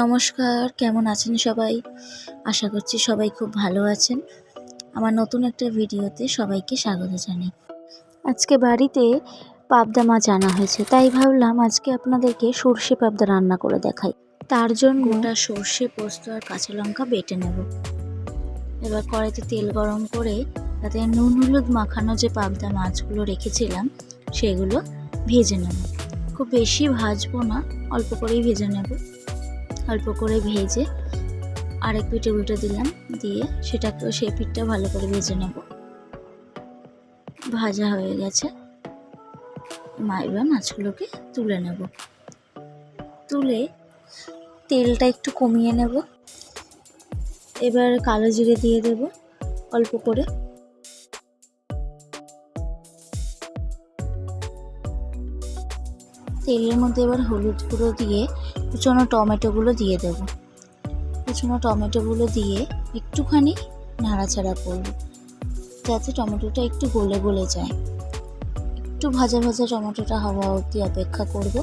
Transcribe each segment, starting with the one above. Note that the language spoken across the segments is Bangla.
নমস্কার, কেমন আছেন সবাই? আশা করছি সবাই খুব ভালো আছেন। আমার নতুন একটা ভিডিওতে সবাইকে স্বাগত জানাই। আজকে বাড়িতে পাবদা মাছ আনা হয়েছে, তাই ভাবলাম আজকে আপনাদেরকে সর্ষে পাবদা রান্না করে দেখাই। তার জন্য গোটা সর্ষে, পোস্ত আর কাঁচা লঙ্কা বেটে নেব। এবার কড়াইতে তেল গরম করে তাতে নুন হলুদ মাখানো যে পাবদা মাছগুলো রেখেছিলাম সেগুলো ভেজে নেব। খুব বেশি ভাজবো না, অল্প করেই ভেজে নেব। অল্প করে ভেজে আরেক পিঠে উল্টে দিলাম, দিয়ে সেটাকেও সেই পিঠটা ভালো করে ভেজে নেব। ভাজা হয়ে গেছে, এবার মাছগুলোকে তুলে নেব। তুলে তেলটা একটু কমিয়ে নেব। এবার কালো জিরে দিয়ে দেব অল্প করে। তেলের মধ্যে এবার হলুদ গুঁড়ো দিয়ে কুচনো টমেটোগুলো দিয়ে দেব। কুচনো টমেটোগুলো দিয়ে একটুখানি নাড়াচাড়া করব যাতে টমেটোটা একটু গলে গলে যায়। একটু ভাজা ভাজা টমেটোটা হওয়া অবধি অপেক্ষা করব।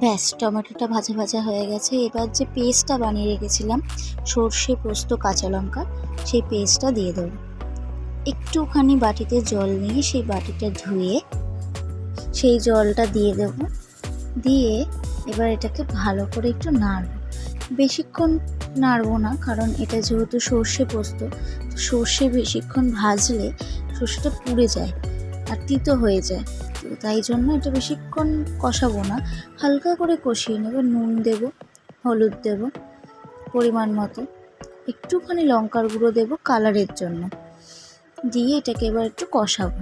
ব্যাস, টমেটোটা ভাজা ভাজা হয়ে গেছে। এবার যে পেস্টটা বানিয়ে রেখেছিলাম সর্ষে, পোস্ত, কাঁচা লঙ্কা, সেই পেস্টটা দিয়ে দেবো। একটুখানি বাটিতে জল নিয়ে সেই বাটিটা ধুয়ে সেই জলটা দিয়ে দেব। দিয়ে এবার এটাকে ভালো করে একটু নাড়ব। বেশিক্ষণ নাড়ব না, কারণ এটা যেহেতু সর্ষে পোস্ত, সর্ষে বেশিক্ষণ ভাজলে সর্ষেটা পুড়ে যায় আর তিতো হয়ে যায়। তো তাই জন্য এটা বেশিক্ষণ কষাবো না, হালকা করে কষিয়ে নেব। নুন দেব, হলুদ দেব পরিমাণ মতো, একটুখানি লঙ্কার গুঁড়ো দেব কালারের জন্য, দিয়ে এটাকে এবার একটু কষাবো।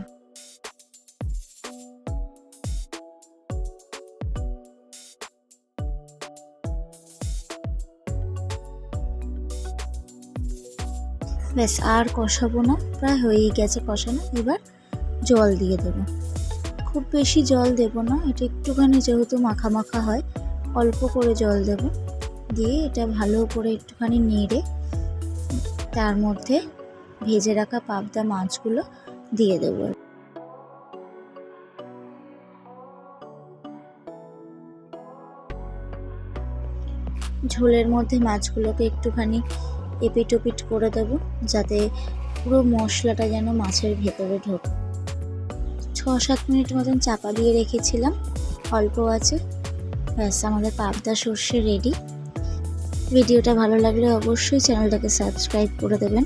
ব্যাস, আর কষাবো না, প্রায় হয়েই গেছে কষানো। এবার জল দিয়ে দেবো। খুব বেশি জল দেব না, এটা একটুখানি যেহেতু মাখা মাখা হয়, অল্প করে জল দেব। দিয়ে এটা ভালো করে একটুখানি নেড়ে তার মধ্যে ভেজে রাখা পাবদা মাছগুলো দিয়ে দেবো। ঝোলের মধ্যে মাছগুলোকে একটুখানি এপিট ওপিট করে দেবো, যাতে পুরো মশলাটা যেন মাছের ভেতরে ঢোকে। 6-7 মিনিট মতন চাপা দিয়ে রেখেছিলাম অল্প আছে। ব্যাস, আমাদের পাবদা সর্ষে রেডি। ভিডিওটা ভালো লাগলে অবশ্যই চ্যানেলটাকে সাবস্ক্রাইব করে দেবেন।